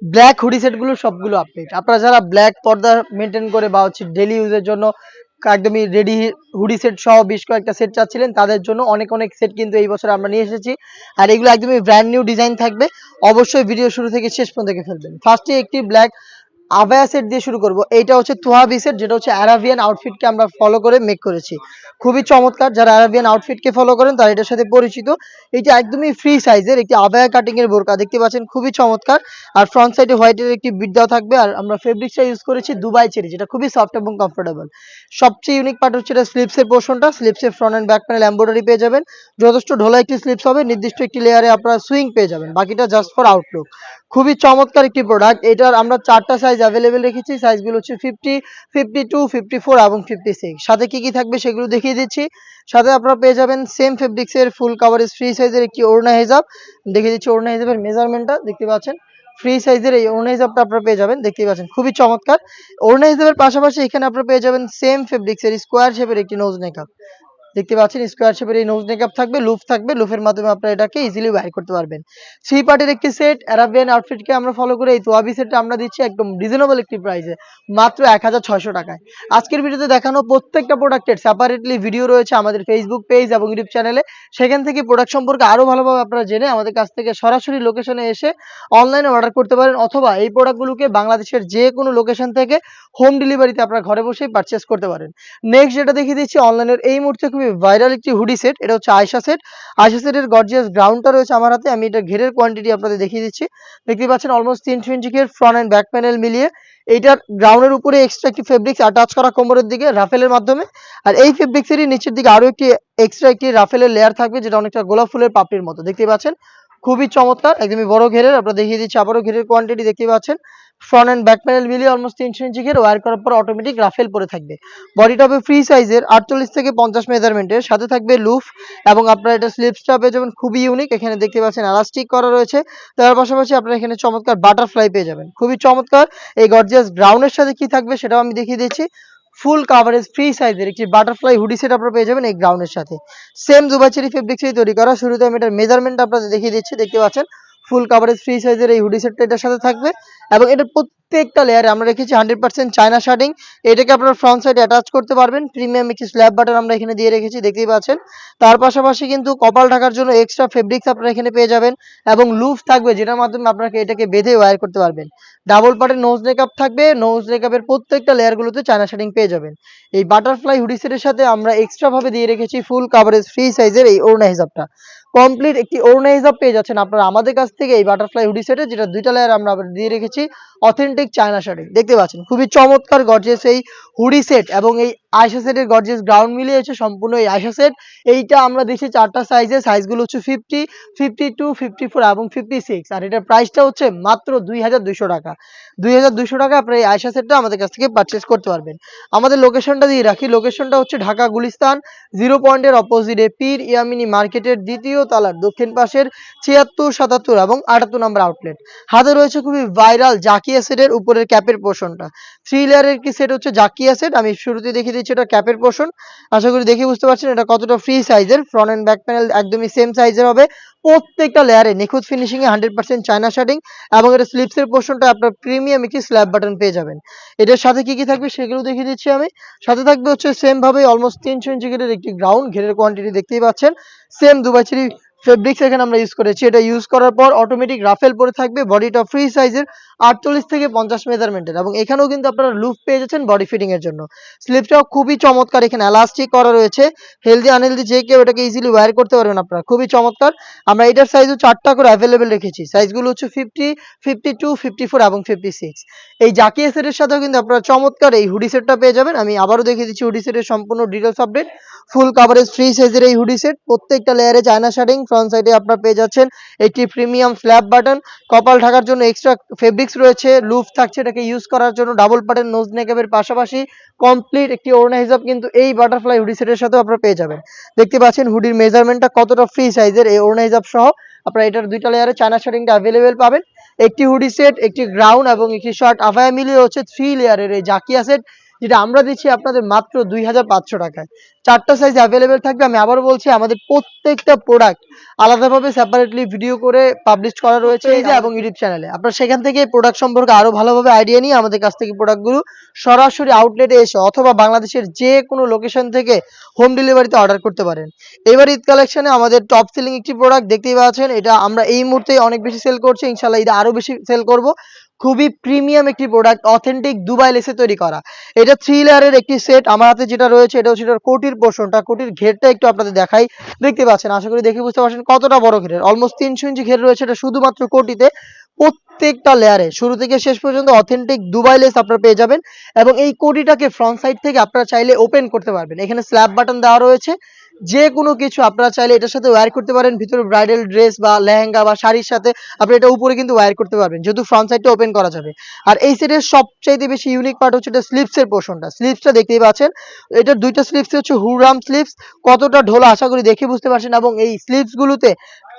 Black hoodie সেটগুলো সবগুলো update. আপনারা যারা ব্ল্যাক পর্দা মেনটেন করে বা হচ্ছে ডেইলি ইউজের জন্য একদমই রেডি হুডি সেট সহ বেশ কয়েকটা সেট চাচ্ছিলেন, তাদের জন্য অনেক অনেক সেট কিন্তু এই বছর আমরা নিয়ে এসেছি। আর এগুলো একদমই ব্র্যান্ড নিউ ডিজাইন থাকবে। অবশ্যই ভিডিও শুরু থেকে শেষ পর্যন্ত দেখে ফেলবেন। ফার্স্টে একটি ব্ল্যাক আভায়া সেট দিয়ে শুরু করব। এইটা হচ্ছে তোহাবি সেট, যেটা হচ্ছে আরাবিয়ান আউটফিটকে আমরা ফলো করে মেক করেছি। খুবই চমৎকার, যারা আরাবিয়ান আউটফিটকে ফলো করেন তারা এটার সাথে পরিচিত। এটা একদমই ফ্রি সাইজের একটি আভায়া কাটিং এর বোরকা, দেখতে পাচ্ছেন খুবই চমৎকার। আর ফ্রন্ট সাইডে হোয়াইটের একটি বিট দেওয়া থাকবে। আর আমরা ফেব্রিক্সটা ইউজ করেছি দুবাই চেরি, যেটা খুবই সফট এবং কমফোর্টেবল। সবচেয়ে ইউনিক পার্ট হচ্ছে এটা স্লিপসের পোর্শনটা। স্লিপসের front and back panel embroidery পেয়ে যাবেন। যথেষ্ট ঢোলা একটি স্লিপস হবে, নির্দিষ্ট একটি লেয়ারে আপনারা সুইং পেয়ে যাবেন, বাকিটা জাস্ট ফর আউটলুক। খুবই চমৎকার একটি প্রোডাক্ট। এটার আমরা 4টা সাইজ অ্যাভেলেবেল রেখেছি। সাইজগুলো হচ্ছে 50, 52, 54 এবং 56। সাথে কি কি থাকবে সেগুলো দেখিয়ে দিচ্ছি। সাথে আপনারা পেয়ে যাবেন সেম ফেব্রিক্সের ফুল কাভারেজ ফ্রি সাইজের একটি ওড়না হিজাব। দেখিয়ে দিচ্ছি ওড়না হিজাবের মেজারমেন্টটা, দেখতে পাচ্ছেন ফ্রি সাইজের এই ওড়না হিজাবটা আপনারা পেয়ে যাবেন, দেখতে পাচ্ছেন খুবই চমৎকার। ওড়না হিজাবের পাশাপাশি এখানে আপনারা পেয়ে যাবেন সেম ফেব্রিক্সের স্কোয়ার শেপের একটি নোজ মেকআপ। দেখতে পাচ্ছেন স্কোয়ার শেপের এই নোজ মেকআপ থাকবে, লুফ থাকবে, লুফের মাধ্যমে আপনারা এটাকে ইজিলি ওয়্যার করতে পারবেন। থ্রি পার্টের একটি সেট আরাবিয়ান আউটফিটকে আমরা ফলো করে এই তোয়াবি সেটটা আমরা দিচ্ছি একদম রিজনেবল একটি প্রাইসে, মাত্র 1600 টাকায়। আজকের ভিডিওতে দেখানো প্রত্যেকটা প্রোডাক্টের সেপারেটলি ভিডিও রয়েছে আমাদের ফেসবুক পেজ এবং ইউটিউব চ্যানেলে। সেখান থেকে প্রোডাক্ট সম্পর্কে আরো ভালোভাবে আপনারা জেনে আমাদের কাছ থেকে সরাসরি লোকেশনে এসে অনলাইনে অর্ডার করতে পারেন, অথবা এই প্রোডাক্টগুলোকে বাংলাদেশের যে কোনো লোকেশন থেকে হোম ডেলিভারিতে আপনারা ঘরে বসেই পারচেস করতে পারেন। নেক্সট যেটা দেখিয়ে দিচ্ছি অনলাইনের এই মুহূর্তে খুবই ভাইরাল একটি হুডি সেট, এটা হচ্ছে আয়শা সেট। আয়শা সেটের গর্জিয়াস গ্রাউন্ডটা রয়েছে আমার হাতে, আমি এটা ঘেরের কোয়ান্টিটি আপনাদের দেখিয়ে দিচ্ছি। দেখতে পাচ্ছেন অলমোস্ট 3 ইঞ্চি ঘের, ফ্রন্ট এন্ড ব্যাক প্যানেল মিলিয়ে। এইটার গ্রাউন্ডের উপরে এক্সট্রা একটি ফেব্রিক্স অ্যাটাচ করা কোমরের দিকে রাফেলের মাধ্যমে। আর এই ফেব্রিক্সেরই নিচের দিকে আরো একটি এক্সট্রা একটি রাফেলের লেয়ার থাকবে, যেটা অনেকটা গোলাপ ফুলের পাপড়ির মতো, দেখতে পাচ্ছেন খুবই চমৎকার, একদমই বড় ঘেরের। আপনারা দেখিয়ে দিচ্ছি আবারও ঘেরের কোয়ান্টিটি দেখতে পাচ্ছেন। ফ্রন্ট এন্ড ব্যাক প্যানেল মিলিয়ে অলমোস্ট 300 ইঞ্চি ঘের, ওয়্যার করার পর অটোমেটিক রাফেল পরে থাকবে। বডিটা হবে ফ্রি সাইজের 48 থেকে 50 মেজারমেন্টের, সাথে থাকবে লুফ। এবং আপনারা এটা স্লিপসটা পেয়ে যাবেন খুবই ইউনিক, এখানে দেখতে পাচ্ছেন এলাস্টিক করা রয়েছে। তার পাশাপাশি আপনারা এখানে চমৎকার বাটারফ্লাই পেয়ে যাবেন, খুবই চমৎকার। এই গর্জিয়াস গ্রাউন্ডের সাথে কি থাকবে সেটাও আমি দেখিয়ে দিচ্ছি। ফুল কাভারেজ ফ্রি সাইজের একটি বাটারফ্লাই হুডি সেট আপনারা পেয়ে যাবেন এই গ্রাউন্ডের সাথে। সেম দুবাই চেরি ফেব্রিক্সেই তৈরি করা। শুরুতে আমি এটার মেজারমেন্ট আপনাদের দেখিয়ে দিচ্ছি, দেখতে পাচ্ছেন ফুল কাভারেজ ফ্রি সাইজের এই হুডি সেটটা এটার সাথে থাকবে। এবং এটা প্রত্যেকটা লেয়ারে আমরা রেখেছি 100% চায়না শার্টিং। এটাকে আপনারা ফ্রন্ট সাইডে অ্যাটাচ করতে পারবেন। প্রিমিয়াম একটি স্ল্যাব বাটন আমরা এখানে দিয়ে রেখেছি, দেখতেই পাচ্ছেন। তার পাশাপাশি কিন্তু কপাল ঢাকার জন্য এক্সট্রা ফেব্রিক্স আপনারা এখানে পেয়ে যাবেন, এবং লুফ থাকবে, যেটার মাধ্যমে আপনাকে এটাকে বেঁধে ওয়্যার করতে পারবেন। ডাবল পার্টের নোজ মেকআপ থাকবে, নোজ মেকআপের প্রত্যেকটা লেয়ারগুলোতে চায়না শার্টিং পেয়ে যাবেন। এই বাটারফ্লাই হুডি সেটের সাথে আমরা এক্সট্রা ভাবে দিয়ে রেখেছি ফুল কাভারেজ ফ্রি সাইজের এই ওড়না হিজাবটা। কমপ্লিট একটি ওড়না হিজাব পেয়ে যাচ্ছেন আপনারা আমাদের কাছ থেকে এই বাটারফ্লাই হুডি সেটে, যেটা দুইটা লেয়ার আমরা দিয়ে রেখেছি অথেন্টিক চায়না শার্টিং। দেখতে পাচ্ছেন খুবই চমৎকার গর্জিয়াস এই হুডি সেট, এবং এই আয়শা সেটের গর্জিয়াস গ্রাউন্ড মিলিয়ে হচ্ছে সম্পূর্ণ এই আয়শা সেট। এইটা আমরা দিচ্ছি 4টা সাইজে, সাইজগুলো হচ্ছে 50, 52, 54 এবং 56। আর এটার প্রাইসটা হচ্ছে মাত্র 2200 টাকা। 2200 টাকা আপনারা এই আয়শা সেটটা আমাদের কাছ থেকে পারচেস করতে পারবেন। আমাদের লোকেশনটা দিয়ে রাখি, লোকেশনটা হচ্ছে ঢাকা গুলিস্তান 0 পয়েন্টের অপোজিটে পীর ইয়ামিনী মার্কেটের দ্বিতীয় তলার দক্ষিণ পাশের 76, 77 এবং 78 নম্বর আউটলেট। হাতে রয়েছে খুবই ভাইরাল জাকিয়া সেটের উপরের ক্যাপের পোর্শনটা। 3 লেয়ারের কি সেট হচ্ছে জাকিয়া সেট। আমি শুরুতে দেখিয়ে দিচ্ছি এটা ক্যাপের পোর্শন। আশা করি দেখে বুঝতে পারছেন এটা কতটা ফ্রি সাইজের। ফ্রন্ট এন্ড ব্যাক প্যানেল একদমই সেম সাইজের হবে। প্রত্যেকটা লেয়ারে নিখুঁত ফিনিশিং এ 100% চায়না শার্টিং, এবং এটা স্লিপসের পোর্শনটা আপনার প্রিমিয়াম একটি স্ল্যাব বাটন পেয়ে যাবেন। এটার সাথে কি কি থাকবে সেগুলো দেখিয়ে দিচ্ছি আমি। সাথে থাকবে হচ্ছে সেম ভাবে অলমোস্ট 300 ইঞ্চি ঘেরের একটি গ্রাউন্ড, ঘেরের কোয়ান্টিটি দেখতেই পাচ্ছেন। সেম দুবাই চেরি ফেব্রিক্স এখানে আমরা ইউজ করেছি। এটা ইউজ করার পর অটোমেটিক রাফেল পরে থাকবে। বডিটা ফ্রি সাইজের 48 থেকে 50 মেজারমেন্টের, এবং এখানেও কিন্তু আপনারা লুফ পেয়ে যাচ্ছেন বডি ফিটিং এর জন্য। স্লিপটাও খুবই চমৎকার, এখানে এলাস্টিক করা রয়েছে। হেলদি আনহেলদি যে কেউ এটাকে ইজিলি ওয়্যার করতে পারবেন আপনারা, খুবই চমৎকার। আমরা এটার সাইজও 4টা করে অ্যাভেলেবেল রেখেছি। সাইজগুলো হচ্ছে 50, 52, 54 এবং 56। এই জাকিয়া সেটের সাথেও কিন্তু আপনারা চমৎকার এই হুডি সেটটা পেয়ে যাবেন। আমি আবারও দেখিয়ে দিচ্ছি হুডি সেটের সম্পূর্ণ details update. Full coverage free সাইজের এই হুডি সেট, প্রত্যেকটা লেয়ারে চায়না শার্টিং। ফ্রন্ট সাইডে আপনারা পেয়ে যাচ্ছেন একটি প্রিমিয়াম স্ল্যাব বাটন, কপাল ঢাকার জন্য এক্সট্রা ফেব্রিক্স রয়েছে, লুফ থাকছে এটাকে ইউজ করার জন্য। ডাবল পার্টের নোজ মেকআপের পাশাপাশি কমপ্লিট একটি ওড়না হিজাব কিন্তু এই বাটারফ্লাই হুডি সেটের সাথেও আপনারা পেয়ে যাবেন। দেখতে পাচ্ছেন হুডির মেজারমেন্টটা কতটা ফ্রি সাইজের, এই ওড়না হিজাব সহ আপনারা এটার দুইটা লেয়ারে চায়না শার্টিংটা অ্যাভেলেবেল পাবেন। একটি হুডি সেট, একটি গ্রাউন্ড এবং একটি শার্ট আভায়া মিলিয়ে হচ্ছে 3 লেয়ারের এই জাকিয়া সেট, যেটা আমরা দিচ্ছি আপনাদের মাত্র 2500 টাকায়। 4টা সাইজ অ্যাভেলেবেল থাকবে। আমি আবারও বলছি আমাদের প্রত্যেকটা প্রোডাক্ট আলাদাভাবে সেপারেটলি ভিডিও করে পাবলিশ করা রয়েছে পেজে এবং ইউটিউব চ্যানেলে। আপনারা সেখান থেকে প্রোডাক্ট সম্পর্কে আরো ভালোভাবে আইডিয়া নিয়ে আমাদের কাছ থেকে প্রোডাক্টগুলো সরাসরি আউটলেটে এসে অথবা বাংলাদেশের যে কোনো লোকেশন থেকে হোম ডেলিভারিতে অর্ডার করতে পারেন। এবার ঈদ কালেকশনে আমাদের টপ সেলিং একটি প্রোডাক্ট দেখতেই পাচ্ছেন, এটা আমরা এই মুহূর্তে অনেক বেশি সেল করছি, ইনশাআল্লাহ ঈদে আরো বেশি সেল করব। খুবই প্রিমিয়াম একটি প্রোডাক্ট, অথেন্টিক দুবাই লেসে তৈরি করা। এটা 3 লেয়ারের একটি সেট। আমার হাতে যেটা রয়েছে এটা হচ্ছে এটার কোটির পোর্শনটা, কোটির ঘেরটা একটু আপনাদের দেখাই। দেখতে পাচ্ছেন, আশা করি দেখে বুঝতে পারছেন কতটা বড় ঘেরের। অলমোস্ট 300 ইঞ্চি ঘের রয়েছে এটা শুধুমাত্র কোটিতে। প্রত্যেকটা লেয়ারে শুরু থেকে শেষ পর্যন্ত অথেন্টিক দুবাই লেস আপনারা পেয়ে যাবেন। এবং এই কোটিটাকে ফ্রন্ট সাইড থেকে আপনারা চাইলে ওপেন করতে পারবেন। এখানে স্ল্যাব বাটন দেওয়া রয়েছে, যে কোনো কিছু আপনারা চাইলে এটার সাথে ওয়্যার করতে পারেন। ভিতরে ব্রাইডাল ড্রেস বা লেহেঙ্গা বা শাড়ির সাথে আপনি এটা উপরে কিন্তু ওয়্যার করতে পারবেন, যেহেতু ফ্রন্ট সাইডটা ওপেন করা যাবে। আর এই সেটের সবচাইতে বেশি ইউনিক পার্ট হচ্ছে এটা স্লিপসের পোর্শনটা। স্লিপসটা দেখতেই পাচ্ছেন, এটার দুইটা স্লিপস হচ্ছে হুরাম স্লিপস। কতটা ঢোলা আশা করি দেখে বুঝতে পারছেন। এবং এই স্লিপসগুলোতে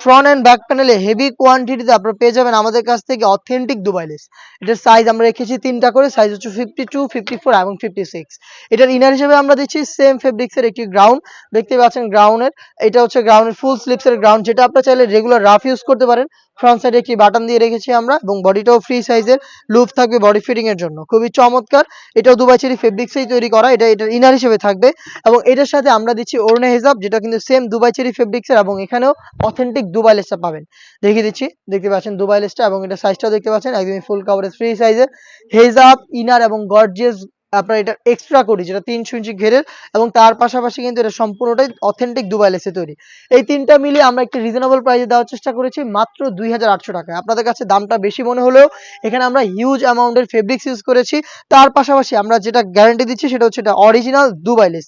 ফ্রন্ট অ্যান্ড ব্যাক প্যানেলে হেভি কোয়ান্টিটিতে আপনারা পেয়ে যাবেন আমাদের কাছ থেকে অথেন্টিক দুবাই লেস। এটার সাইজ আমরা রেখেছি 3টা করে, সাইজ হচ্ছে 52, 54 এবং 56। এটার ইনার হিসেবে আমরা দিচ্ছি সেম ফেব্রিক্সের একটি গ্রাউন্ড। দেখতে পাচ্ছেন গ্রাউন্ডের, এটা হচ্ছে গ্রাউন্ডের ফুল স্লিপসের গ্রাউন্ড, যেটা আপনারা চাইলে রেগুলার রাফ ইউজ করতে পারেন। ফ্রন্ট সাইডে একটি বাটন দিয়ে রেখেছি আমরা, এবং বডিটাও ফ্রি সাইজের, লুপ থাকবে বডি ফিটিং এর জন্য, খুবই চমৎকার। এটাও দুবাই চেরি ফেব্রিক্সেই তৈরি করা, এটা এটার ইনার হিসেবে থাকবে। এবং এটার সাথে আমরা দিচ্ছি ওড়না হিজাব, যেটা কিন্তু সেম দুবাই চেরি ফেব্রিক্সের, এবং এখানেও অথেন্টিক দুবাই লেসটা পাবেন। দেখিয়ে দিচ্ছি, দেখতে পাচ্ছেন দুবাই লেসটা, এবং এটা সাইজটাও দেখতে পাচ্ছেন একদমই ফুল কাভারেজ ফ্রি সাইজের। হেজাব, ইনার এবং গর্জিয়াস আপনার এটা এক্সট্রা করি, যেটা 300 ইঞ্চি ঘেরের, এবং তার পাশাপাশি কিন্তু এটা সম্পূর্ণটাই অথেন্টিক দুবাই লেসে তৈরি। এই তিনটা মিলিয়ে আমরা একটি রিজনেবল প্রাইসে দেওয়ার চেষ্টা করেছি মাত্র 2800 টাকায়। আপনাদের কাছে দামটা বেশি মনে হলেও এখানে আমরা হিউজ অ্যামাউন্টের ফেব্রিক্স ইউজ করেছি। তার পাশাপাশি আমরা যেটা গ্যারান্টি দিচ্ছি সেটা হচ্ছে এটা অরিজিনাল দুবাই লেস।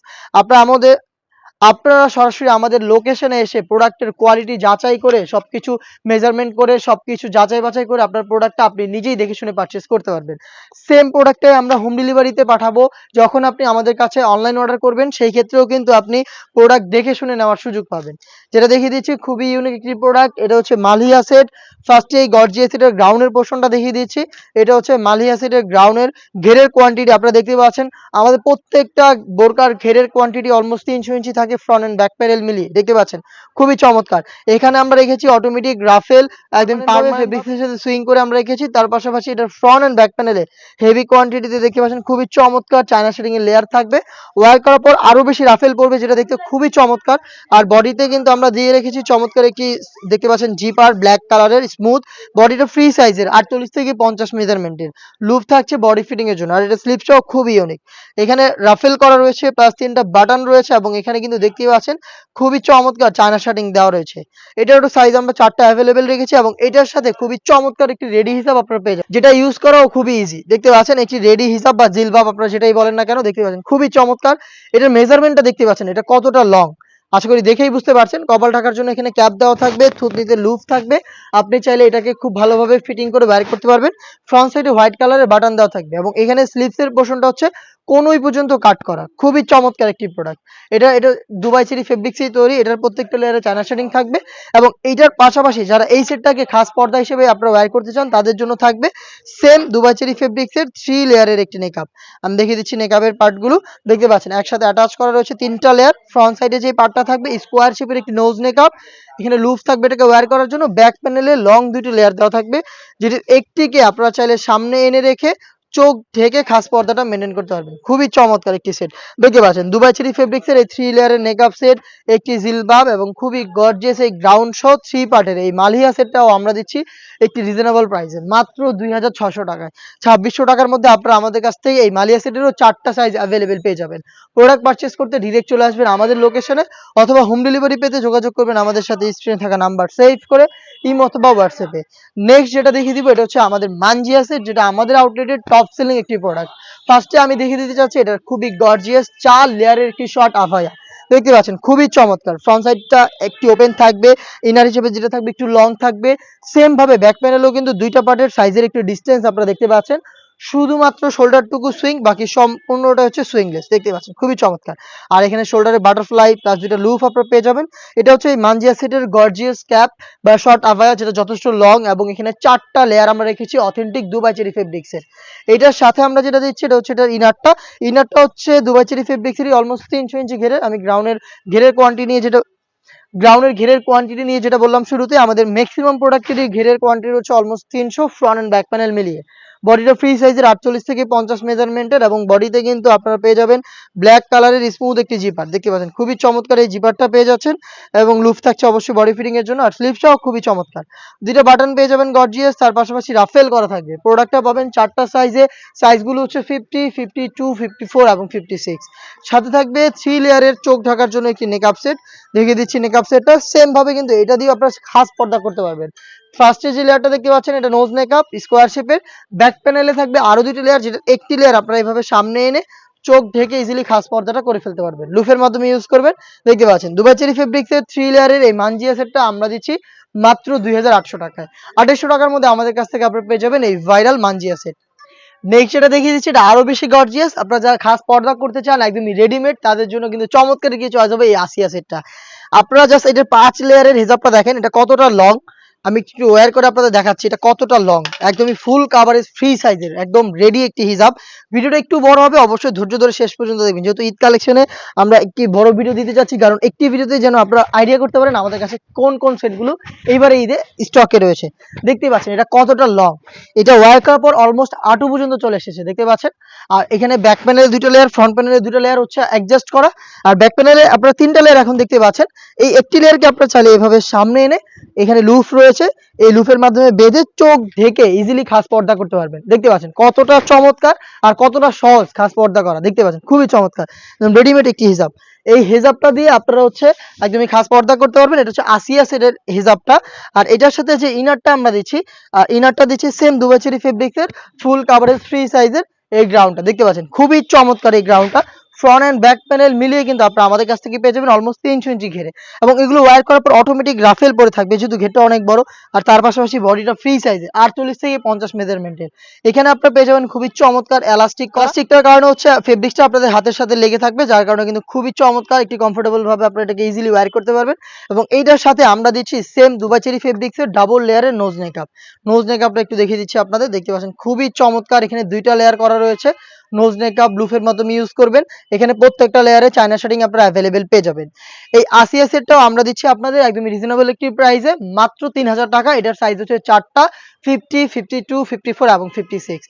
আপনারা সরাসরি আমাদের লোকেশনে এসে প্রোডাক্টের কোয়ালিটি যাচাই করে, সবকিছু মেজারমেন্ট করে, সবকিছু যাচাই বাছাই করে আপনার প্রোডাক্টটা আপনি নিজেই দেখে শুনে পারচেজ করতে পারবেন। সেম প্রোডাক্টটাই আমরা হোম ডেলিভারিতে পাঠাবো। যখন আপনি আমাদের কাছে অনলাইন অর্ডার করবেন সেই ক্ষেত্রেও কিন্তু আপনি প্রোডাক্ট দেখে শুনে নেওয়ার সুযোগ পাবেন। যেটা দেখিয়ে দিচ্ছি খুবই ইউনিক একটি প্রোডাক্ট, এটা হচ্ছে মালহিয়া সেট। ফার্স্টে এই গর্জিয়াস সেটের গ্রাউন্ডের পোর্শনটা দেখিয়ে দিচ্ছি। এটা হচ্ছে মালহিয়া সেটের গ্রাউন্ডের ঘেরের কোয়ান্টিটি আপনারা দেখতে পাচ্ছেন। আমাদের প্রত্যেকটা বোরকার ঘেরের কোয়ান্টিটি অলমোস্ট 300 ইঞ্চি থাকে, ফ্রন্ট এন্ড ব্যাক প্যানেল মিলিয়ে দেখতে পাচ্ছেন, খুবই চমৎকার। এখানে আমরা রেখেছি অটোমেটিক রাফেল, একদম পারফেক্ট ফেব্রিক্সের সাথে সুইং করে আমরা রেখেছি। তার পাশাপাশি এটার ফ্রন্ট এন্ড ব্যাক প্যানেলে হেভি কোয়ান্টিটিতে দেখতে পাচ্ছেন, খুবই চমৎকার চায়না শেডিং এর লেয়ার থাকবে। ওয়্যার করার পর আরো বেশি রাফেল পড়বে, যেটা দেখতে খুবই চমৎকার। আর বডিতে কিন্তু আমরা দিয়ে রেখেছি চমৎকার একটি, দেখতে পাচ্ছেন জিপার ব্ল্যাক কালারের স্মুথ, বডিটা ফ্রি সাইজের 48 থেকে 50 মেজারমেন্টের, লুপ থাকছে বডি ফিটিং এর জন্য। আর এটা স্লিপসটাও খুবই ইউনিক, এখানে রাফেল করা রয়েছে, প্লাস 3টা বাটন রয়েছে, এবং এখানে কিন্তু দেখতেই পাচ্ছেন খুবই চমৎকার চায়না শার্টিং দেওয়া রয়েছে। এটার সাইজ আমরা 4টা অ্যাভেলেবেল রেখেছি, এবং এটার সাথে খুবই চমৎকার একটি রেডি হিসাব আপনারা পেয়ে যাবেন, যেটা ইউজ করাও খুবই ইজি। দেখতে পাচ্ছেন একটি রেডি হিসাব বা জিলবাব আপনারা যেটাই বলেন না কেন, দেখতে পাচ্ছেন খুবই চমৎকার। এটার মেজারমেন্টটা দেখতে পাচ্ছেন এটা কতটা লং, আশা করি দেখেই বুঝতে পারছেন। কপাল ঢাকার জন্য এখানে ক্যাপ দেওয়া থাকবে, থুতনিতে লুপ থাকবে, আপনি চাইলে এটাকে খুব ভালোভাবে ফিটিং করে বাইর করতে পারবেন। ফ্রন্ট সাইডে হোয়াইট কালারের বাটন দেওয়া থাকবে, এবং এখানে স্লিপসের পোর্শনটা হচ্ছে কোনই পর্যন্ত কাট করা, খুবই চমৎকার একটি প্রোডাক্ট। এটা দুবাই চেরি ফেব্রিক্সেই তৈরি, এটার প্রত্যেকটা লেয়ারে চায়না শেডিং থাকবে। এবং এইটার পাশাপাশি যারা এই সেটটাকে খাস পর্দা হিসেবে আপনারা ওয়্যার করতে চান তাদের জন্য থাকবে সেম দুবাই চেরি ফেব্রিক্সের 3 লেয়ারের একটি নেকআপ। আমি দেখিয়ে দিচ্ছি নেকআপের পার্টগুলো, দেখতে পাচ্ছেন একসাথে অ্যাটাচ করা রয়েছে 3টা লেয়ার। ফ্রন্ট সাইডে যে পার্টটা থাকবে স্কোয়ার শেপের একটি নোজ নেকআপ, এখানে লুপ থাকবে এটাকে ওয়্যার করার জন্য। ব্যাক প্যানেলে লং 2টি লেয়ার দেওয়া থাকবে, যেটির একটিকে আপনারা চাইলে সামনে এনে রেখে চোখ ঢেকে খাস পর্দাটা মেনটেন করতে পারবেন। খুবই চমৎকার একটি সেট, দেখতে পাচ্ছেন দুবাই চেরি ফেব্রিক্সের এই 3 লেয়ারের মেকআপ সেট, একটি জিলবাব, এবং খুবই গর্জিয়াস এই গ্রাউন্ড সহ 3 পার্টের এই মালহিয়া সেটটাও আমরা দিচ্ছি একটি রিজনেবল প্রাইসে মাত্র 2600 টাকায়। 2600 টাকার মধ্যে আপনারা আমাদের কাছ থেকে এই মালহিয়া সেটেরও 4টা সাইজ অ্যাভেলেবেল পেয়ে যাবেন। প্রোডাক্ট পারচেস করতে ডিরেক্ট চলে আসবেন আমাদের লোকেশনে, অথবা হোম ডেলিভারি পেতে যোগাযোগ করবেন আমাদের সাথে স্ক্রিনে থাকা নাম্বার সেভ করে ইমো অথবা হোয়াটসঅ্যাপে। নেক্সট যেটা দেখিয়ে দিব এটা হচ্ছে আমাদের মানজিয়া সেট, যেটা আমাদের আউটলেটের টপ সেলিং একটি প্রোডাক্ট। ফার্স্টে আমি দেখিয়ে দিতে চাচ্ছি এটা খুবই গর্জিয়াস 4 লেয়ারের একটি শর্ট আফায়া, দেখতে পাচ্ছেন খুবই চমৎকার। ফ্রন্ট সাইডটা একটি ওপেন থাকবে, ইনার হিসেবে যেটা থাকবে একটু লং থাকবে। সেম ভাবে ব্যাক প্যানেলেও কিন্তু 2টা পার্টের সাইজের একটু ডিসটেন্স আপনারা দেখতে পাচ্ছেন, শুধুমাত্র শোল্ডারটুকু সুইং, বাকি সম্পূর্ণটা হচ্ছে সুইংলেস। দেখতে পাচ্ছেন খুবই চমৎকার। আর এখানে শোল্ডারে বাটারফ্লাই প্লাস দুইটা লুপ আপনারা পেয়ে যাবেন। এটা হচ্ছে এই মানজিয়া সেটের গর্জিয়াস ক্যাপ বা শর্ট আভায়া, যেটা যথেষ্ট লং এবং এখানে 4টা লেয়ার আমরা রেখেছি অথেন্টিক দুবাই চেরি ফেব্রিক্সের। এটার সাথে আমরা যেটা দিচ্ছি এটা হচ্ছে এটার ইনারটা। ইনারটা হচ্ছে দুবাই চেরি ফেব্রিক্সেরই অলমোস্ট 300 ইঞ্চি ঘেরের। আমি গ্রাউন্ডের ঘেরের কোয়ান্টিটি নিয়ে যেটা বললাম শুরুতে, আমাদের ম্যাক্সিমাম প্রোডাক্টেরই ঘেরের কোয়ান্টিটি হচ্ছে almost 300 front and back panel মিলিয়ে। বডিটা ফ্রি সাইজের 48 থেকে 50 মেজারমেন্টের এবং বডিতে কিন্তু আপনারা পেয়ে যাবেন ব্ল্যাক কালারের স্মুথ একটি জিপার। দেখতে পাচ্ছেন খুবই চমৎকার এই জিপারটা পেয়ে যাচ্ছেন এবং লুপ থাকছে অবশ্যই বডি ফিটিং এর জন্য। আর স্লিভসটাও খুবই চমৎকার, দুইটা বাটন পেয়ে যাবেন গর্জিয়াস, তার পাশাপাশি রাফেল করা থাকবে। প্রোডাক্টটা পাবেন 4টা সাইজে, সাইজগুলো হচ্ছে 50, 52, 54 এবং 56। সাথে থাকবে 3 লেয়ারের চোখ ঢাকার জন্য একটি নেকআপ সেট। দেখিয়ে দিচ্ছি নেকআপ সেটটা সেম ভাবে কিন্তু এটা দিয়ে আপনারা খাস পর্দা করতে পারবেন। ফার্স্টে যে লেয়ারটা দেখতে পাচ্ছেন এটা নোজ নেকআপ স্কোয়ার শেপের। ব্যাক প্যানেলে থাকবে আরো দুটি লেয়ার, যেটা একটি লেয়ার আপনারা এইভাবে সামনে এনে চোখ ঢেকে ইজিলি খাস পর্দাটা করে ফেলতে পারবেন, লুফের মাধ্যমে ইউজ করবেন। দেখতে পাচ্ছেন দুবাই চেরি ফেব্রিক্সের 3 লেয়ারের এই মানজিয়া সেটটা আমরা দিচ্ছি মাত্র 2800 টাকায়। 2800 টাকার মধ্যে আমাদের কাছ থেকে আপনারা পেয়ে যাবেন এই ভাইরাল মানজিয়া সেট। নেক্সট যেটা দেখিয়ে দিচ্ছি এটা আরো বেশি গর্জিয়াস। আপনারা যারা খাস পর্দা করতে চান একদমই রেডিমেড, তাদের জন্য কিন্তু চমৎকার কিছু চয়েস হবে এই আসিয়া সেটটা। আপনারা জাস্ট এটার 5 লেয়ারের হিজাবটা দেখেন, এটা কতটা লং। আমি একটু ওয়্যার করে আপনাদের দেখাচ্ছি এটা কতটা লং, একদমই ফুল কাভারেজ ফ্রি সাইজের একদম রেডি একটি হিজাব। ভিডিওটা একটু বড় হবে, অবশ্যই ধৈর্য ধরে শেষ পর্যন্ত দেখবেন, যেহেতু ঈদ কালেকশনে আমরা একটি বড় ভিডিও দিতে যাচ্ছি, কারণ একটি ভিডিওতে যেন আপনারা আইডিয়া করতে পারেন আমাদের কাছে কোন কোন সেটগুলো এইবারে ঈদে স্টকে রয়েছে। দেখতেই পাচ্ছেন এটা কতটা লং, এটা ওয়্যার করার পর অলমোস্ট আঁটু পর্যন্ত চলে এসেছে, দেখতে পাচ্ছেন। আর এখানে ব্যাক প্যানেলে দুটো লেয়ার, ফ্রন্ট প্যানেলে দুটো লেয়ার হচ্ছে অ্যাডজাস্ট করা। আর ব্যাক প্যানেলে আপনারা 3টা লেয়ার এখন দেখতে পাচ্ছেন। এই একটি লেয়ারকে আপনারা চাইলে এভাবে সামনে এনে এখানে লুফ রয়েছে, এই লুফের মাধ্যমে বেঁধে চোখ ঢেকে ইজিলি খাস পর্দা করতে পারবেন। দেখতে পাচ্ছেন কতটা চমৎকার আর কতটা সহজ খাস পর্দা করা, দেখতে পাচ্ছেন খুবই চমৎকার রেডিমেড একটি হিজাব। এই হিজাবটা দিয়ে আপনারা হচ্ছে একদমই খাস পর্দা করতে পারবেন। এটা হচ্ছে আসিয়া সেটের হিজাবটা। আর এটার সাথে যে ইনারটা আমরা দিচ্ছি, ইনারটা দিচ্ছি সেম দুবাই চেরি ফেব্রিক্সের ফুল কাভারেজ ফ্রি সাইজের এই গ্রাউন্ডটা। দেখতে পাচ্ছেন খুবই চমৎকার এই গ্রাউন্ডটা, ফ্রন্ট এন্ড ব্যাক প্যানেল মিলিয়ে কিন্তু আপনারা আমাদের কাছ থেকে পেয়ে যাবেন অলমোস্ট 300 ইঞ্চি ঘেরে। এবং এগুলো ওয়্যার করার পর অটোমেটিক রাফেল পরে থাকবে, যেহেতু ঘেরটা অনেক বড়। আর তার পাশাপাশি বডিটা ফ্রি সাইজের 48 থেকে 50 মেজারমেন্টের। এখানে আপনারা পেয়ে যাবেন খুবই চমৎকার এলাস্টিকটার কারণে হচ্ছে ফেব্রিক্সটা আপনাদের হাতের সাথে লেগে থাকবে, যার কারণে কিন্তু খুবই চমৎকার একটি কমফোর্টেবল ভাবে আপনারা এটাকে ইজিলি ওয়্যার করতে পারবেন। এবং এইটার সাথে আমরা দিচ্ছি সেম দুবাই চেরি ফেব্রিক্সের ডাবল লেয়ারের নোজ নেকআপ। নোজ নেকআপটা একটু দেখিয়ে দিচ্ছি আপনাদের, দেখতে পাচ্ছেন খুবই চমৎকার। এখানে 2টা লেয়ার করা রয়েছে, নোজ নেকআপ ব্লুফের মাধ্যমে ইউজ করবেন। এখানে প্রত্যেকটা লেয়ারে চায়না শার্টিং আপনারা অ্যাভেলেবেল পেয়ে যাবেন। এই আসিয়া সেটটাও আমরা দিচ্ছি আপনাদের একদমই রিজনেবল একটি প্রাইসে মাত্র 3000 টাকা। এটার সাইজ হচ্ছে 4টা 50, 52, 54 এবং 56।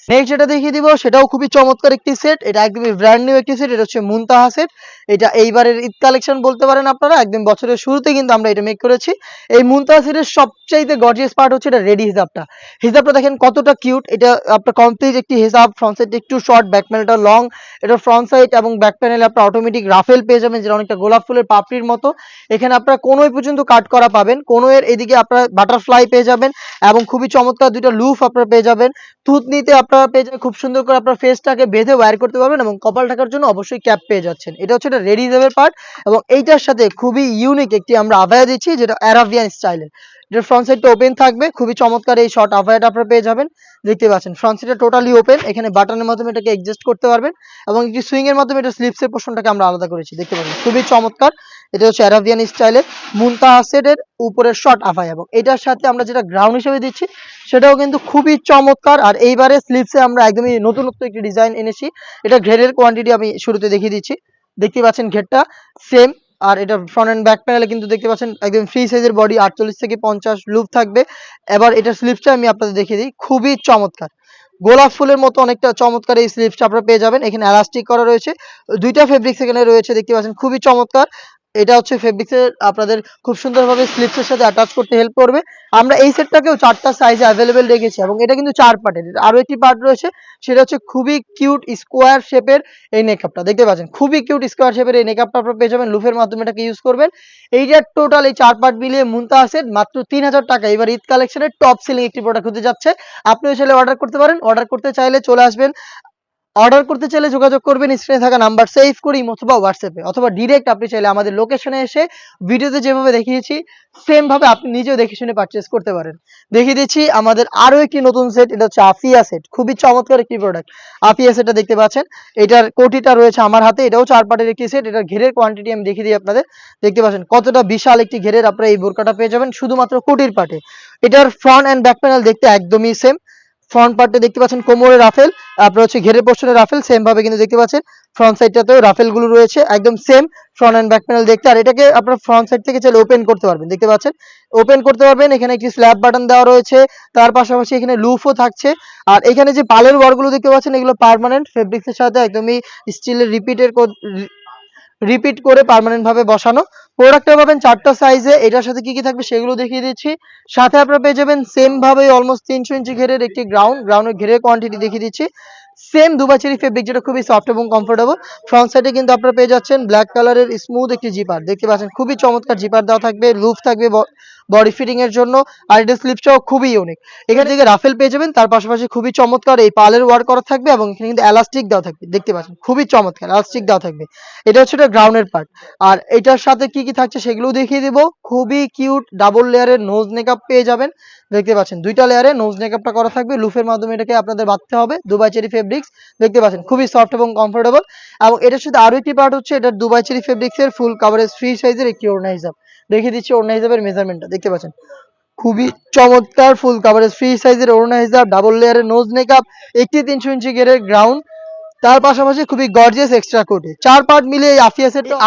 নেক্সট যেটা দেখিয়ে দিব সেটাও খুবই চমৎকার একটি সেট, এটা একদমই ব্র্যান্ড নিউ একটি সেট। এটা হচ্ছে মুনতাহা সেট। এটা এইবারের ঈদ কালেকশন বলতে পারেন আপনারা, একদম বছরের শুরুতে কিন্তু আমরা এটা মেক করেছি। এই মুনতাহা সেটের সবচাইতে গর্জিয়াস পার্ট হচ্ছে এটা রেডি হিজাবটা। হিজাবটা দেখেন কতটা কিউট, এটা আপনার কমপ্লিট একটি হিজাব। ফ্রন্ট সাইড একটু শর্ট, ব্যাক প্যানেলটা লং। এটা ফ্রন্ট সাইড এবং ব্যাক প্যানেলে আপনার অটোমেটিক রাফেল পেয়ে যাবেন, যেটা অনেকটা গোলাপ ফুলের পাপড়ির মতো। এখানে আপনারা কোনোই পর্যন্ত কাট করা পাবেন, কোনোয়ের এদিকে আপনারা বাটারফ্লাই পেয়ে যাবেন এবং খুবই চমৎকার দুইটা লুফ আপনারা পেয়ে যাবেন। থুতনিতে আপনারা পেয়ে যাবেন খুব সুন্দর করে আপনার ফেসটাকে বেঁধে ওয়্যার করতে পারবেন এবং কপাল ঢাকার জন্য অবশ্যই ক্যাপ পেয়ে যাচ্ছেন। এটা হচ্ছে এটা রেডি হিজাবের পার্ট। এবং এইটার সাথে খুবই ইউনিক একটি আমরা আভায়া দিচ্ছি, যেটা অ্যারাবিয়ান স্টাইলের। এটার ফ্রন্ট সাইডটা ওপেন থাকবে, খুবই চমৎকার এই শর্ট আভায়াটা আপনারা পেয়ে যাবেন। দেখতে পাচ্ছেন ফ্রন্ট সাইডটা টোটালি ওপেন, এখানে বাটনের মাধ্যমে এটাকে অ্যাডজাস্ট করতে পারবেন এবং একটি সুইং এর মাধ্যমে এটা স্লিপসের পোর্শনটাকে আমরা আলাদা করেছি। দেখতে পাচ্ছেন খুবই চমৎকার। এটা হচ্ছে অ্যারাবিয়ান স্টাইলের মুনতাহা সেটের উপরের শর্ট আভায়া। এবং এটার সাথে আমরা যেটা গ্রাউন্ড হিসেবে দিচ্ছি সেটাও কিন্তু খুবই চমৎকার। আর এইবারে স্লিপসে আমরা একদমই নতুনত্ব একটি ডিজাইন এনেছি। এটা ঘেরের কোয়ান্টিটি আমি শুরুতে দেখিয়ে দিচ্ছি, দেখতে পাচ্ছেন ঘেরটা সেম। আর এটা ফ্রন্ট এন্ড ব্যাক প্যানেলে কিন্তু দেখতে পাচ্ছেন একদম ফ্রি সাইজের বডি, 48 থেকে 50 লুপ থাকবে। এবার এটা স্লিপসটা আমি আপনাদের দেখিয়ে দিই, খুবই চমৎকার গোলাপ ফুলের মতো অনেকটা চমৎকার এই স্লিপসটা আপনারা পেয়ে যাবেন। এখানে এলাস্টিক করা রয়েছে, 2টা ফেব্রিক্স এখানে রয়েছে, দেখতে পাচ্ছেন খুবই চমৎকার। এটা হচ্ছে ফেব্রিক্সের আপনাদের খুব সুন্দরভাবে স্লিপসের সাথে অ্যাটাচ করতে হেল্প করবে। আমরা এই সেটটাকেও 4টা সাইজে অ্যাভেলেবেল রেখেছি এবং এটা কিন্তু 4 পার্টের। আরো একটি পার্ট রয়েছে, সেটা হচ্ছে খুবই কিউট স্কোয়ার শেপের এই নেকআপটা। দেখতে পাচ্ছেন খুবই কিউট স্কোয়ার শেপের এই নেকআপটা আপনারা পেয়ে যাবেন, লুফের মাধ্যমে এটাকে ইউজ করবেন। এইটার টোটাল এই 4 পার্ট মিলিয়ে মুনতাহা সেট মাত্র 3000 টাকা। এবার ঈদ কালেকশনের টপ সেলিং একটি প্রোডাক্ট হতে যাচ্ছে। আপনিও চাইলে অর্ডার করতে পারেন। অর্ডার করতে চাইলে চলে আসবেন অর্ডার করতে চাইলে যোগাযোগ করবেন স্ক্রিনে থাকা নাম্বার সেভ করে অথবা হোয়াটসঅ্যাপে, অথবা ডিরেক্ট আপনি চাইলে আমাদের লোকেশনে এসে ভিডিওতে যেভাবে দেখিয়েছি সেম ভাবে আপনি নিজেও দেখে শুনে পারচেজ করতে পারেন। দেখিয়ে দিচ্ছি আমাদের আরো একটি নতুন সেট, এটা হচ্ছে আফিয়া সেট, খুবই চমৎকার একটি প্রোডাক্ট। আফিয়া সেটটা দেখতে পাচ্ছেন, এটার কোটিটা রয়েছে আমার হাতে, এটাও 4 পার্টের একটি সেট। এটার ঘেরের কোয়ান্টিটি আমি দেখিয়ে দিই আপনাদের, দেখতে পাচ্ছেন কতটা বিশাল একটি ঘেরের আপনারা এই বোরকাটা পেয়ে যাবেন শুধুমাত্র কোটির পার্টে। এটার ফ্রন্ট অ্যান্ড ব্যাক প্যানেল দেখতে একদমই সেম। ফ্রন্ট পার্টে দেখতে পাচ্ছেন কোমরের রাফেল, আপনার হচ্ছে ঘেরের পোর্শনে রাফেল সেম ভাবে কিন্তু দেখতে পাচ্ছেন। ফ্রন্ট সাইডটাতেও রাফেল গুলো রয়েছে একদম same front and back panel দেখতে। আর এটাকে আপনার ফ্রন্ট সাইড থেকে চাইলে ওপেন করতে পারবেন, দেখতে পাচ্ছেন ওপেন করতে পারবেন। এখানে একটি স্ল্যাব বাটন দেওয়া রয়েছে, তার পাশাপাশি এখানে লুফও থাকছে। আর এখানে যে পালের ওয়ারগুলো দেখতে পাচ্ছেন এগুলো পার্মানেন্ট ফেব্রিক্স এর সাথে একদমই স্টিলের রিপিট করে পার্মানেন্ট ভাবে বসানো। প্রোডাক্টটা পাবেন 4টা সাইজে। এটার সাথে কি কি থাকবে সেগুলো দেখিয়ে দিচ্ছি। সাথে আপনারা পেয়ে যাবেন সেম ভাবে অলমোস্ট 300 ইঞ্চি ঘেরের একটি গ্রাউন্ডের ঘেরের কোয়ান্টিটি দেখিয়ে দিচ্ছি। সেম দুবাই চেরি ফেব্রিক, যেটা খুবই সফট এবং কমফোর্টেবল। ফ্রন্ট সাইডে কিন্তু আপনারা পেয়ে যাচ্ছেন ব্ল্যাক কালারের স্মুথ একটি জিপার, দেখতে পাচ্ছেন খুবই চমৎকার জিপার দেওয়া থাকবে, লুপ থাকবে বডি ফিটিং এর জন্য। আর এটা স্লিপসটাও খুবই ইউনিক। এখান থেকে রাফেল পেয়ে যাবেন, তার পাশাপাশি খুবই চমৎকার এই পালের ওয়ার্ক করা থাকবে এবং এখানে কিন্তু এলাস্টিক দেওয়া থাকবে, দেখতে পাচ্ছেন খুবই চমৎকার এলাস্টিক দেওয়া থাকবে। এটা হচ্ছে এটা গ্রাউন্ডের পার্ট। আর এটার সাথে কি কি থাকছে সেগুলোও দেখিয়ে দিব। খুবই কিউট ডাবল লেয়ারের নোজ মেকআপ পেয়ে যাবেন, দেখতে পাচ্ছেন 2টা লেয়ারে নোজ মেকআপটা করা থাকবে, লুফের মাধ্যমে এটাকে আপনাদের বাঁধতে হবে। দুবাই চেরি ফেব্রিক্স, দেখতে পাচ্ছেন খুবই সফট এবং কমফোর্টেবল। এবং এটার সাথে আরো একটি পার্ট হচ্ছে এটা দুবাই চেরি ফেব্রিক্স এর ফুল কাভারেজ ফ্রি সাইজের একটি ওড়না হিজাব, দেখিয়ে দিচ্ছি ওড়না হিজাবের মেজারমেন্টটা, দেখতে পাচ্ছেন খুবই চমৎকার ফুল কাভারেজ ফ্রি সাইজের ওড়না হিজাব, ডাবল লেয়ারের নোজ মেকআপ, একটি 300 ইঞ্চি ঘেরের গ্রাউন্ড, তার পাশাপাশি খুবই গর্জিয়াস এক্সট্রা কোটে 4 পার্ট মিলে এই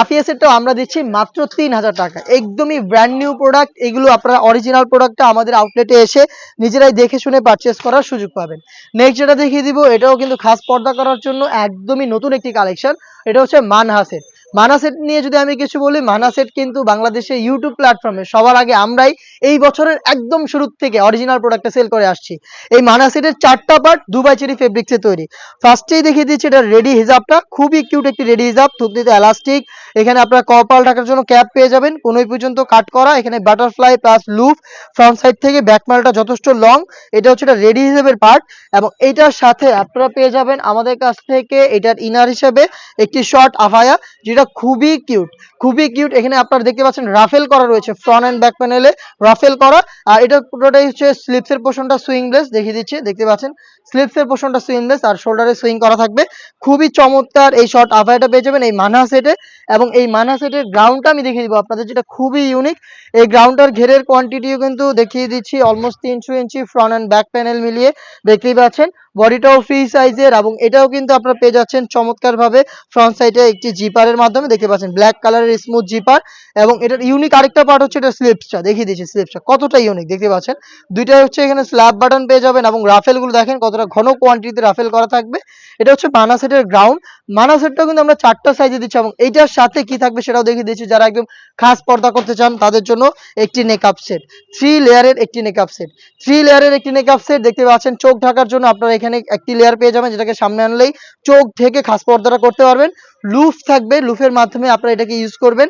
আফিয়া সেটটা আমরা দিচ্ছি মাত্র 3000 টাকা। একদমই ব্র্যান্ড নিউ প্রোডাক্ট। এগুলো আপনারা অরিজিনাল প্রোডাক্টটা আমাদের আউটলেটে এসে নিজেরাই দেখে শুনে পারচেজ করার সুযোগ পাবেন। নেক্সট যেটা দেখিয়ে দিব, এটাও কিন্তু খাস পর্দা করার জন্য একদমই নতুন একটি কালেকশন। এটা হচ্ছে মানহা সেট। মানহা সেট নিয়ে যদি আমি কিছু বলি, মানহা সেট কিন্তু বাংলাদেশে ইউটিউব প্ল্যাটফর্মে সবার আগে আমরাই এই বছরের একদম শুরু থেকে অরিজিনাল প্রোডাক্টটা সেল করে আসছি। এই মানহা সেটের 4টা পার্ট দুবাই চেরি ফেব্রিক্সে তৈরি। ফার্স্টেই দেখিয়ে দিচ্ছি এটা রেডি হিজাবটা, খুবই কিউট একটি রেডি হিজাব, থুতনিতে এলাস্টিক, এখানে আপনারা কপাল ঢাকার জন্য ক্যাপ পেয়ে যাবেন, কোনোই পর্যন্ত কাট করা, এখানে butterfly plus loop, front side থেকে ব্যাক মালটা যথেষ্ট লং। এটা হচ্ছে এটা রেডি হিসেবের পার্ট। এবং এটার সাথে আপনারা পেয়ে যাবেন আমাদের কাছ থেকে এটার ইনার হিসেবে একটি শর্ট আফায়া, যেটা খুবই কিউট, খুবই কিউট। এখানে আপনারা দেখতে পাচ্ছেন রাফেল করা রয়েছে ফ্রন্ট এন্ড ব্যাক প্যানেলে, রাফেল করা। আর এটা পুরোটাই হচ্ছে স্লিপসের পোর্শনটা সুইংলেস, দেখিয়ে দিচ্ছি, দেখতে পাচ্ছেন স্লিপসের পোর্শনটা সুইংলেস আর শোল্ডারে সুইং করা থাকবে। খুবই চমৎকার এই শর্ট আফায়াটা পেয়ে যাবেন এই মানহা সেটে। এবং এই মানহা সেটের গ্রাউন্ডটা আমি দেখিয়ে দিব আপনাদের, যেটা খুবই ইউনিক। এই গ্রাউন্ডটার ঘেরের কোয়ান্টিটিও কিন্তু দেখিয়ে দিচ্ছি almost 300 inch front and back panel মিলিয়ে, দেখতেই পাচ্ছেন বডিটাও ফ্রি সাইজের। এবং এটাও কিন্তু আপনারা পেয়ে যাচ্ছেন চমৎকার ভাবে ফ্রন্ট সাইডে একটি জিপারের মাধ্যমে, দেখতে পাচ্ছেন ব্ল্যাক কালারের স্মুথ জিপার। এবং এটার ইউনিক আরেকটা পার্ট হচ্ছে এটা স্লিপসটা, দেখিয়ে দিচ্ছি স্লিপসটা কতটা ইউনিক, দেখতে পাচ্ছেন দুইটা হচ্ছে এখানে স্ল্যাব বাটন পেয়ে যাবেন এবং রাফেল গুলো দেখেন কতটা ঘন কোয়ান্টিটিতে রাফেল করা থাকবে। এটা হচ্ছে মানহা সেটের গ্রাউন্ড। মানহা সেটটাও কিন্তু আমরা 4টা সাইজে দিচ্ছি এবং এইটার সাথে কি থাকবে সেটাও দেখিয়ে দিচ্ছি। যারা একদম খাস পর্দা করতে চান তাদের জন্য একটি নেকআপ সেট, 3 লেয়ারের একটি নেকআপ সেট, 3 লেয়ারের একটি নেকআপ সেট, দেখতে পাচ্ছেন চোখ ঢাকার জন্য আপনারা এখানে একটি লেয়ার পেয়ে যাবেন, যেটাকে সামনে আনলেই চোখ ঢেকে খাস পর্দাটা করতে পারবেন। লুফ থাকবে, লুফের মাধ্যমে আপনারা এটাকে ইউজ করবেন।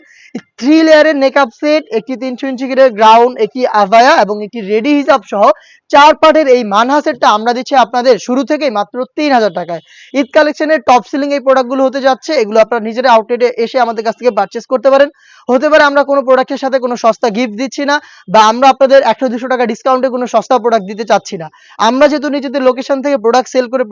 3 লেয়ারের নেকআপ সেট, একটি 300 ইঞ্চি ঘেরের গ্রাউন্ড, একটি আভায়া এবং একটি রেডি হিজাব সহ 4 পার্টের এই মানহা সেটটা আমরা দিচ্ছি আপনাদের শুরু থেকেই মাত্র 3000 টাকায়। ঈদ কালেকশনের টপ সেলিং এই প্রোডাক্টগুলো হতে যাচ্ছে। এগুলো আপনারা নিজেরা আউটলেটে এসে আমাদের কাছ থেকে পারচেজ করতে পারেন। হতে পারে আমরা কোনো প্রোডাক্টের সাথে কোনো সস্তা গিফট দিচ্ছি না, বা আমরা আপনাদের 100-200 টাকা ডিসকাউন্টে কোনো সস্তা প্রোডাক্ট দিতে চাচ্ছি না। আমরা যেহেতু নিজেদের লোকেশন থেকে প্রোডাক্ট সেল করে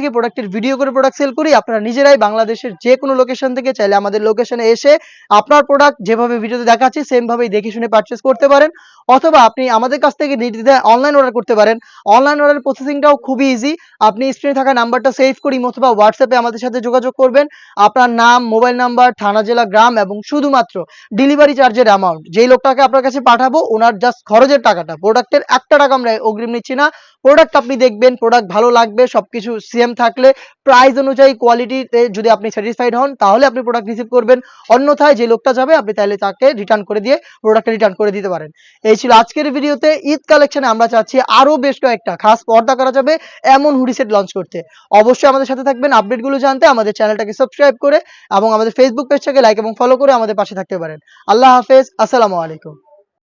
প্রোডাক্টের ভিডিও করে প্রোডাক্ট সেল করি, আপনারা নিজেরাই বাংলাদেশের যে কোনো লোকেশন থেকে চাইলে আমাদের লোকেশনে এসে আপনার প্রোডাক্ট যেভাবে ভিডিওতে দেখাচ্ছি সেম ভাবেই দেখে শুনে পারচেজ করতে পারেন। অথবা আপনি আমাদের কাছ থেকে নির্দ্বিধায় অনলাইন অর্ডার করতে পারেন। অনলাইন অর্ডার প্রসেসিংটাও খুবই ইজি। আপনি স্ক্রিনে থাকা নাম্বারটা সেভ করি অথবা হোয়াটসঅ্যাপে আমাদের সাথে যোগাযোগ করবেন। আপনার নাম, মোবাইল নাম্বার, থানা, জেলা, গ্রাম এবং শুধুমাত্র ডেলিভারি চার্জের অ্যামাউন্ট, যেই লোকটাকে আপনার কাছে পাঠাবো ওনার জাস্ট খরচের টাকাটা, প্রোডাক্টের 1 টাকা আমরা অগ্রিম নিচ্ছি না। প্রোডাক্ট আপনি দেখবেন, প্রোডাক্ট ভালো লাগবে, সবকিছু সেম থাকলে প্রাইস অনুযায়ী কোয়ালিটিতে যদি আপনি স্যাটিসফাইড হন তাহলে আপনি প্রোডাক্ট রিসিভ করবেন। অন্যথায় যে লোকটা যাবে আপনি তাহলে তাকে রিটার্ন করে দিয়ে প্রোডাক্টটা রিটার্ন করে দিতে পারেন। এই ছিল আজকের ভিডিওতে। ঈদ কালেকশনে আমরা চাচ্ছি আরো বেশ কয়েকটা খাস পর্দা করা যাবে এমন হুডি সেট লঞ্চ করতে। অবশ্যই আমাদের সাথে থাকবেন আপডেটগুলো জানতে, আমাদের চ্যানেলটাকে সাবস্ক্রাইব করে এবং আমাদের ফেসবুক পেজটাকে লাইক এবং ফলো করে আমাদের পাশে থাকতে পারেন। আল্লাহ হাফেজ, আসসালামু আলাইকুম।